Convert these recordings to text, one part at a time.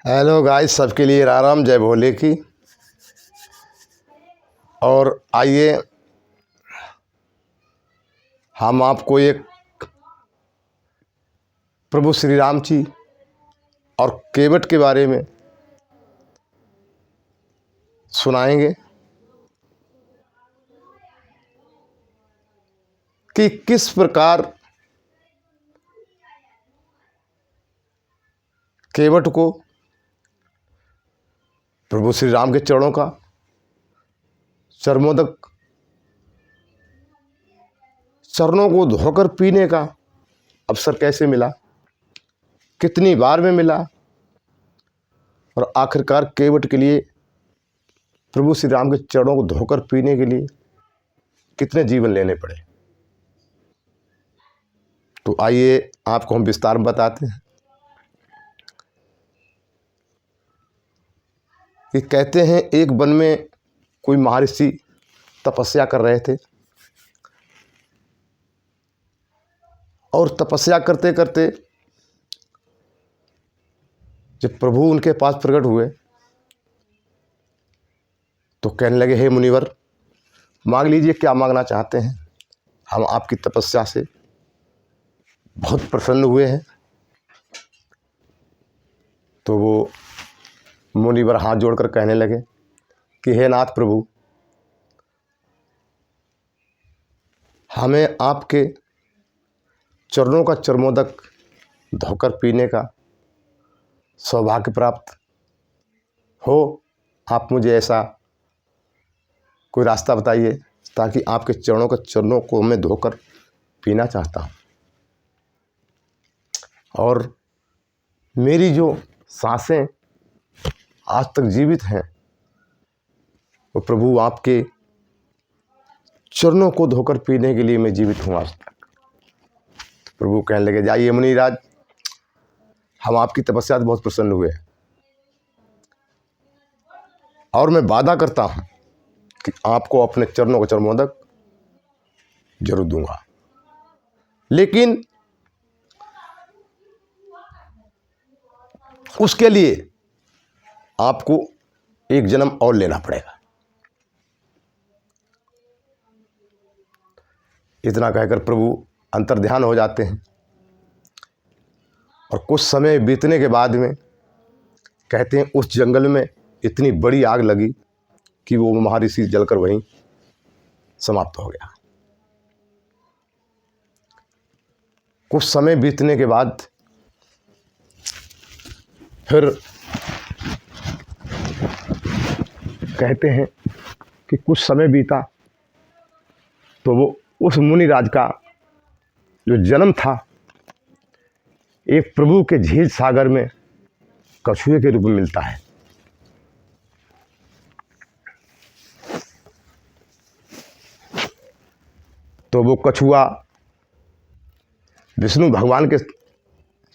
Hello guys, सबके लिए राम जय भोले की। और आइए हम आपको एक प्रभु श्री राम जी और केवट के बारे में सुनाएंगे कि किस प्रकार केवट को प्रभु श्री राम के चरणों का चरमोदक चरणों को धोकर पीने का अवसर कैसे मिला, कितनी बार में मिला, और आखिरकार केवट के लिए प्रभु श्री राम के चरणों को धोकर पीने के लिए कितने जीवन लेने पड़े। तो आइए आपको हम विस्तार में बताते हैं कि कहते हैं एक वन में कोई महर्षि तपस्या कर रहे थे और तपस्या करते करते जब प्रभु उनके पास प्रकट हुए तो कहने लगे, हे मुनिवर, मांग लीजिए, क्या मांगना चाहते हैं। हम आपकी तपस्या से बहुत प्रसन्न हुए हैं। तो वो मुनिवर हाथ जोड़कर कहने लगे कि हे नाथ प्रभु, हमें आपके चरणों का चरमोदक धोकर पीने का सौभाग्य प्राप्त हो। आप मुझे ऐसा कोई रास्ता बताइए ताकि आपके चरणों को मैं धोकर पीना चाहता हूँ, और मेरी जो सांसें आज तक जीवित हैं वो प्रभु आपके चरणों को धोकर पीने के लिए मैं जीवित हूँ आज तक। तो प्रभु कहने लगे, जाइए मुनिराज, हम आपकी तपस्या से बहुत प्रसन्न हुए और मैं वादा करता हूँ कि आपको अपने चरणों का चरमोदक जरूर दूंगा, लेकिन उसके लिए आपको एक जन्म और लेना पड़ेगा। इतना कहकर प्रभु अंतर्ध्यान हो जाते हैं और कुछ समय बीतने के बाद में कहते हैं उस जंगल में इतनी बड़ी आग लगी कि वो महर्षि जलकर वहीं समाप्त हो गया। कुछ समय बीतने के बाद फिर कहते हैं कि कुछ समय बीता तो वो उस मुनिराज का जो जन्म था एक प्रभु के झील सागर में कछुए के रूप में मिलता है। तो वो कछुआ विष्णु भगवान के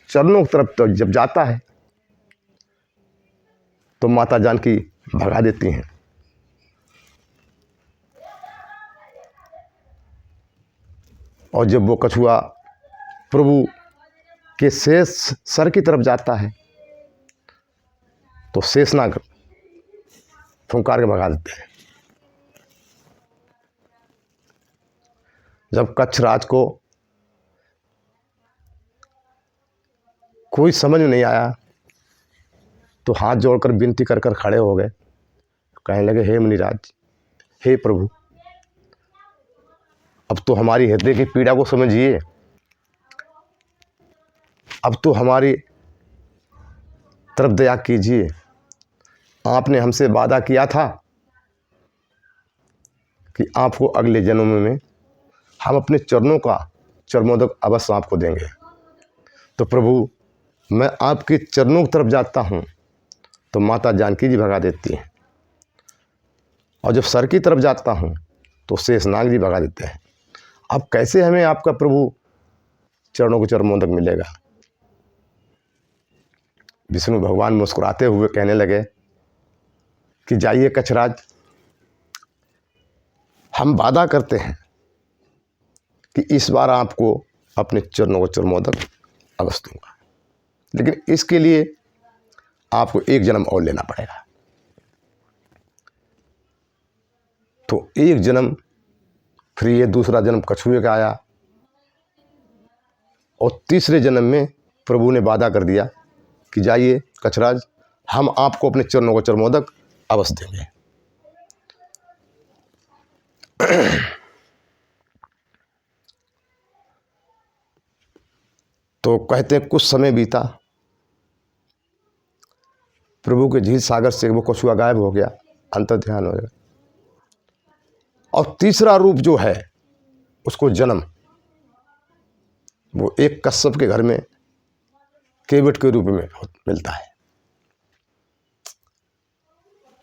चरणों की तरफ तो जब जाता है तो माता जानकी भगा देती हैं। और जब वो कछुआ प्रभु के शेष सर की तरफ जाता है तो शेषनाग फुंकार के भगा देते हैं। जब कच्छराज को कोई समझ में नहीं आया तो हाथ जोड़कर विनती कर कर खड़े हो गए, कहने लगे, हे मुनिराज, हे प्रभु, अब तो हमारी हृदय की पीड़ा को समझिए। अब तो हमारी तरफ दया कीजिए। आपने हमसे वादा किया था कि आपको अगले जन्म में हम अपने चरणों का चरमोदक अवश्य आपको देंगे। तो प्रभु, मैं आपके चरणों की तरफ जाता हूँ तो माता जानकी जी भगा देती हैं, और जब सर की तरफ जाता हूँ तो शेषनाग जी भगा देते हैं। अब कैसे हमें आपका प्रभु चरणों को चरमोदक मिलेगा। विष्णु भगवान मुस्कुराते हुए कहने लगे कि जाइए कच्छराज, हम वादा करते हैं कि इस बार आपको अपने चरणों को चरमोदक अवश्य दूंगा, लेकिन इसके लिए आपको एक जन्म और लेना पड़ेगा। तो एक जन्म फिर ये दूसरा जन्म कछुए का आया, और तीसरे जन्म में प्रभु ने वादा कर दिया कि जाइए कछराज, हम आपको अपने चरणों को चरमोदक अवश्य देंगे। तो कहते हैं कुछ समय बीता, प्रभु के झील सागर से वो कछुआ गायब हो गया, अंतर ध्यान हो गया। और तीसरा रूप जो है उसको जन्म वो एक कश्यप के घर में केवट के रूप में मिलता है।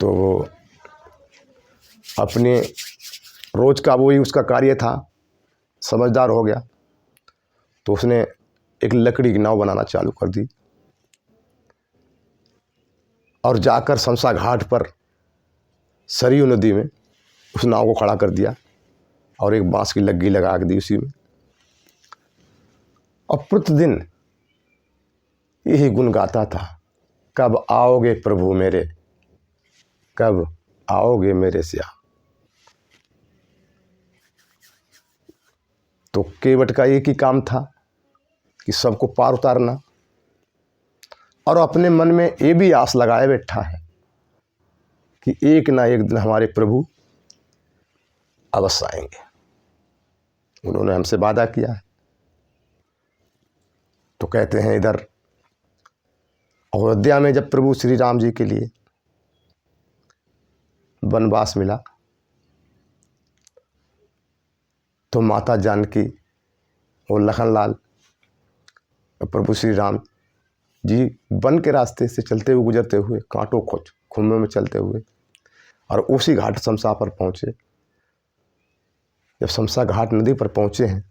तो वो अपने रोज का वही उसका कार्य था, समझदार हो गया, तो उसने एक लकड़ी की नाव बनाना चालू कर दी और जाकर शमशा घाट पर सरयू नदी में उस नाव को खड़ा कर दिया और एक बांस की लग्गी लगा दी उसी में। और प्रतिदिन यही गुण गाता था, कब आओगे प्रभु मेरे, कब आओगे मेरे श्याम। तो केवट का एक ही काम था कि सबको पार उतारना, और अपने मन में ये भी आस लगाए बैठा है कि एक ना एक दिन हमारे प्रभु अवश्य आएंगे। उन्होंने हमसे वादा किया है। तो कहते हैं इधर अयोध्या में जब प्रभु श्री राम जी के लिए वनवास मिला, तो माता जानकी और लखनलाल और प्रभु श्री राम जी वन के रास्ते से चलते हुए गुजरते हुए, कांटों खुम्बे में चलते हुए, और उसी घाट शमशा पर पहुँचे। जब शमशा घाट नदी पर पहुँचे हैं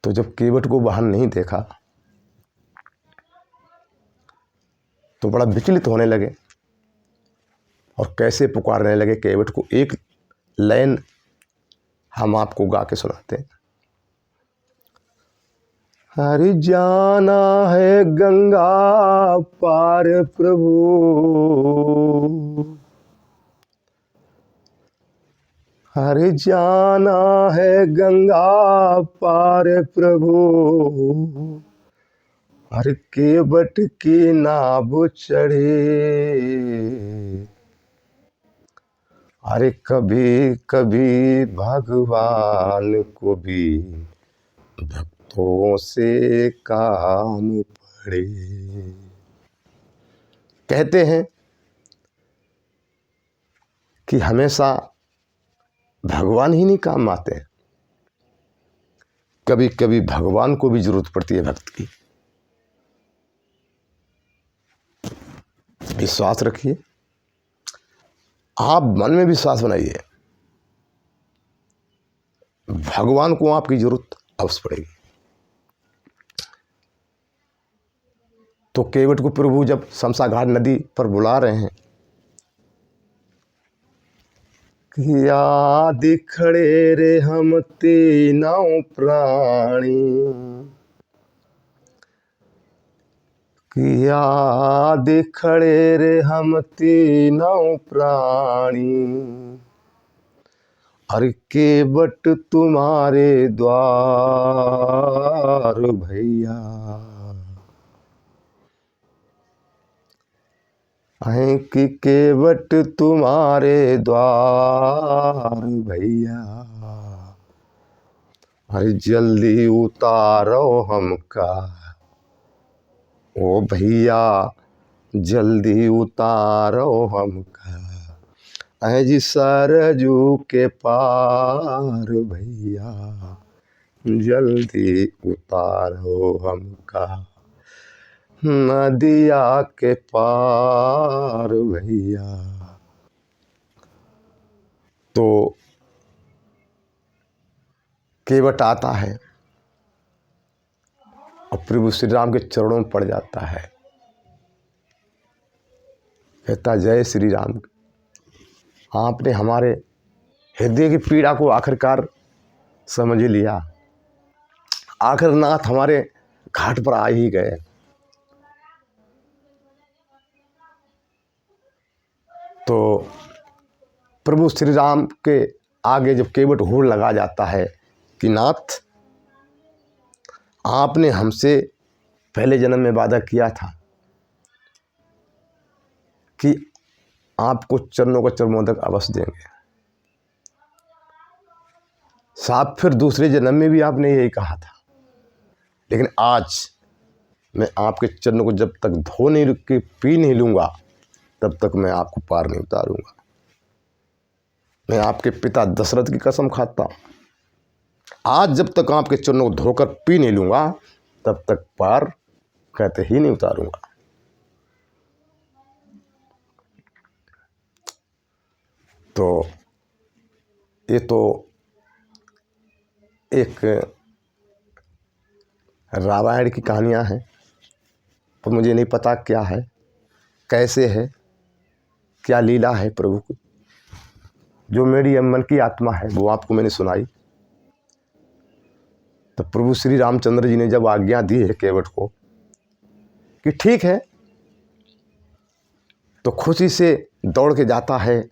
तो जब केवट को वहाँ नहीं देखा तो बड़ा विचलित होने लगे और कैसे पुकारने लगे केवट को। एक लाइन हम आपको गा के सुनाते हैं। हरि जाना है गंगा पार प्रभु, हरि जाना है गंगा पार प्रभु, हर केवट की नाव चढ़े, अरे कभी कभी भगवान को भी भक्तों से काम पड़े। कहते हैं कि हमेशा भगवान ही नहीं काम आते हैं, कभी कभी भगवान को भी जरूरत पड़ती है भक्त की। विश्वास रखिए, आप मन में विश्वास बनाइए, भगवान को आपकी जरूरत अवश्य पड़ेगी। तो केवट को प्रभु जब शमशा घाट नदी पर बुला रहे हैं कि आदि खड़े रे हम तीनों प्राणी, कि आदि खड़े रे हम तीनों प्राणी, अरे केवट तुम्हारे द्वार भैया, हैं कि केवट तुम्हारे द्वार भैया, अरे जल्दी उतारो हमका, ओ भैया जल्दी उतारो हमका, है जी सरजू के पार भैया, जल्दी उतारो हमका, नदिया के पार भैया। तो केवट आता है और प्रभु श्री राम के चरणों में पड़ जाता है, कहता जय श्री राम, आपने हमारे हृदय की पीड़ा को आखिरकार समझ लिया, आखिर नाथ हमारे घाट पर आ ही गए। तो प्रभु श्री राम के आगे जब केवट होड़ लगा जाता है कि नाथ, आपने हमसे पहले जन्म में वादा किया था कि आपको चरणों का चरमोदक अवश्य देंगे, साथ फिर दूसरे जन्म में भी आपने यही कहा था, लेकिन आज मैं आपके चरणों को जब तक धो नहीं रुक के पी नहीं लूँगा तब तक मैं आपको पार नहीं उतारूँगा। मैं आपके पिता दशरथ की कसम खाता हूँ, आज जब तक आपके चरणों को धोकर पी नहीं लूँगा तब तक पार कहते ही नहीं उतारूँगा। तो ये तो एक रामायण की कहानियाँ हैं, पर मुझे नहीं पता क्या है, कैसे है, क्या लीला है प्रभु की। जो मेरी मन की आत्मा है वो आपको मैंने सुनाई। तो प्रभु श्री रामचंद्र जी ने जब आज्ञा दी है केवट को कि ठीक है, तो खुशी से दौड़ के जाता है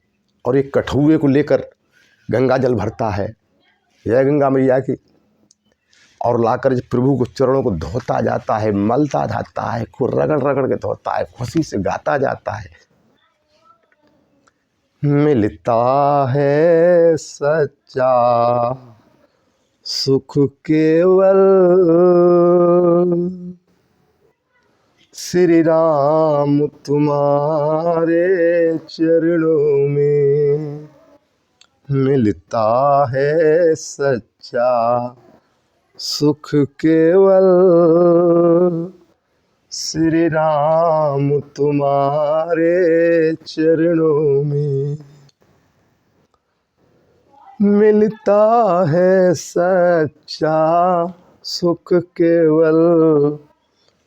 और एक कठुए को लेकर गंगा जल भरता है, जय गंगा मैया की, और लाकर प्रभु को चरणों को धोता जाता है, मलता जाता है, खूब रगड़ रगड़ के धोता है, खुशी से गाता जाता है, मिलता है सच्चा सुख केवल श्री राम तुम्हारे चरणों में, मिलता है सच्चा सुख केवल श्री राम तुम्हारे चरणों में, मिलता है सच्चा सुख केवल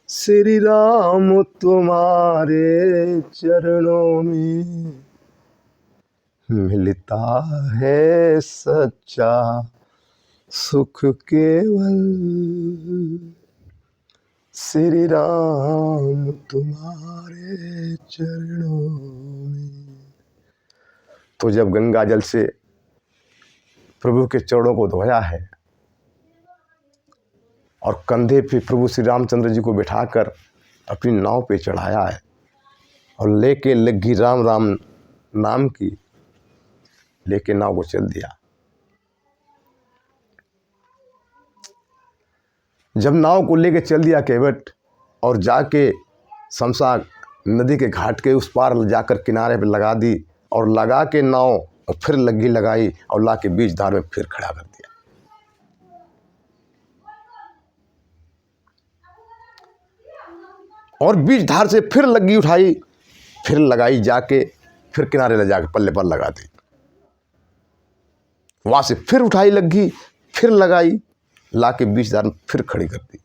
श्री राम तुम्हारे चरणों में, मिलता है सच्चा सुख केवल श्री राम तुम्हारे चरणों में। तो जब गंगा जल से प्रभु के चरणों को धोया है और कंधे पे प्रभु श्री रामचंद्र जी को बिठाकर अपनी नाव पे चढ़ाया है और लेके लग्गी राम राम नाम की, लेके नाव को चल दिया। जब नाव को लेके चल दिया केवट और जाके शमशा नदी के घाट के उस पार जाकर किनारे पे लगा दी और लगा के नाव और फिर लग्गी लगाई और ला के बीच धार में फिर खड़ा कर दिया। और बीच धार से फिर लग्गी उठाई, फिर लगाई जाके, फिर किनारे ले जाके पल्ले पर लगा दी, वहां से फिर उठाई लग्गी, फिर लगाई, ला के बीच धार में फिर खड़ी कर दी।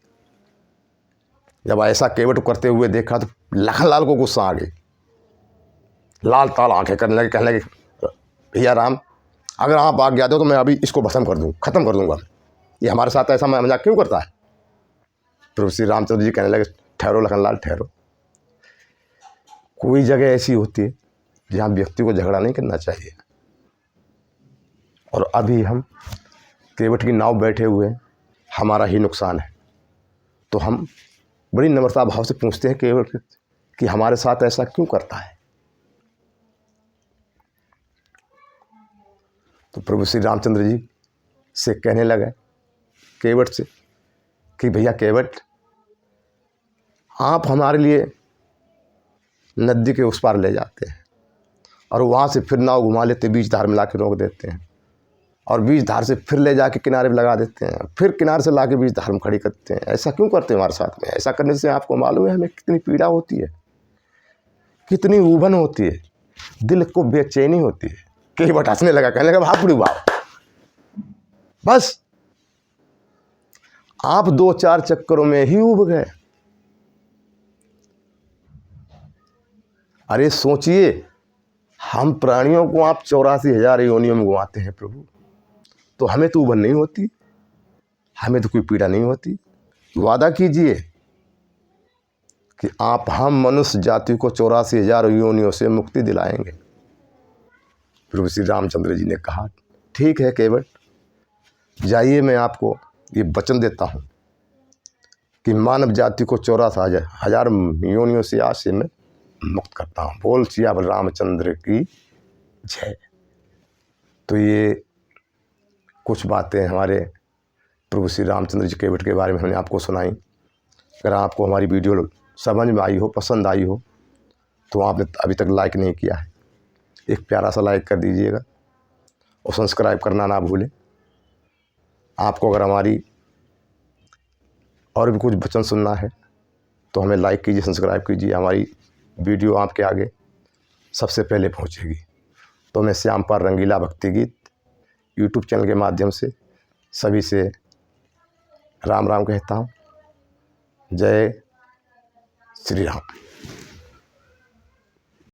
जब ऐसा केवट करते हुए देखा तो लखनलाल को गुस्सा आ गई, लाल ताल आंखें करने लगे, कहने लगे भैया राम, अगर आप आज्ञा दो तो मैं अभी इसको भस्म कर दूँ, खत्म कर दूंगा, ये हमारे साथ ऐसा मजाक क्यों करता है। प्रभु श्री रामचंद्र जी कहने लगे ठहरो लखनलाल ठहरो, कोई जगह ऐसी होती है जहाँ व्यक्ति को झगड़ा नहीं करना चाहिए, और अभी हम केवट की नाव बैठे हुए हैं, हमारा ही नुकसान है। तो हम बड़ी नम्रता भाव से पूछते हैं केवट कि हमारे साथ ऐसा क्यों करता है। तो प्रभु श्री रामचंद्र जी से कहने लगे केवट से कि भैया केवट, आप हमारे लिए नदी के उस पार ले जाते हैं और वहाँ से फिर नाव घुमा लेते, बीच धार में ला के रोक देते हैं और बीच धार से फिर ले जाके किनारे पे लगा देते हैं, फिर किनारे से ला के बीच धार में खड़ी करते हैं। ऐसा क्यों करते हैं हमारे साथ में। ऐसा करने से आपको मालूम है हमें कितनी पीड़ा होती है, कितनी उबन होती है, दिल को बेचैनी होती है। केवट हंसने लगा, कहने लगा भापुड़ी बाप, बस आप 2-4 चक्करों में ही उब गए। अरे सोचिए, हम प्राणियों को आप 84,000 योनियों में घुमाते हैं प्रभु, तो हमें तो उबन नहीं होती, हमें तो कोई पीड़ा नहीं होती। वादा कीजिए कि आप हम मनुष्य जाति को 84,000 योनियों से मुक्ति दिलाएंगे। प्रभु श्री रामचंद्र जी ने कहा, ठीक है केवट, जाइए, मैं आपको ये वचन देता हूँ कि मानव जाति को 84,000 योनियों से आज से मैं मुक्त करता हूँ। बोल सिया रामचंद्र की जय। तो ये कुछ बातें हमारे प्रभु श्री रामचंद्र जी केवट के बारे में हमने आपको सुनाई। अगर आपको हमारी वीडियो समझ में आई हो, पसंद आई हो, तो आपने अभी तक लाइक नहीं किया है, एक प्यारा सा लाइक कर दीजिएगा और सब्सक्राइब करना ना भूलें। आपको अगर हमारी और भी कुछ वचन सुनना है तो हमें लाइक कीजिए, सब्सक्राइब कीजिए, हमारी वीडियो आपके आगे सबसे पहले पहुंचेगी। तो मैं श्याम पाल रंगीला भक्ति गीत यूट्यूब चैनल के माध्यम से सभी से राम राम कहता हूँ। जय श्री राम।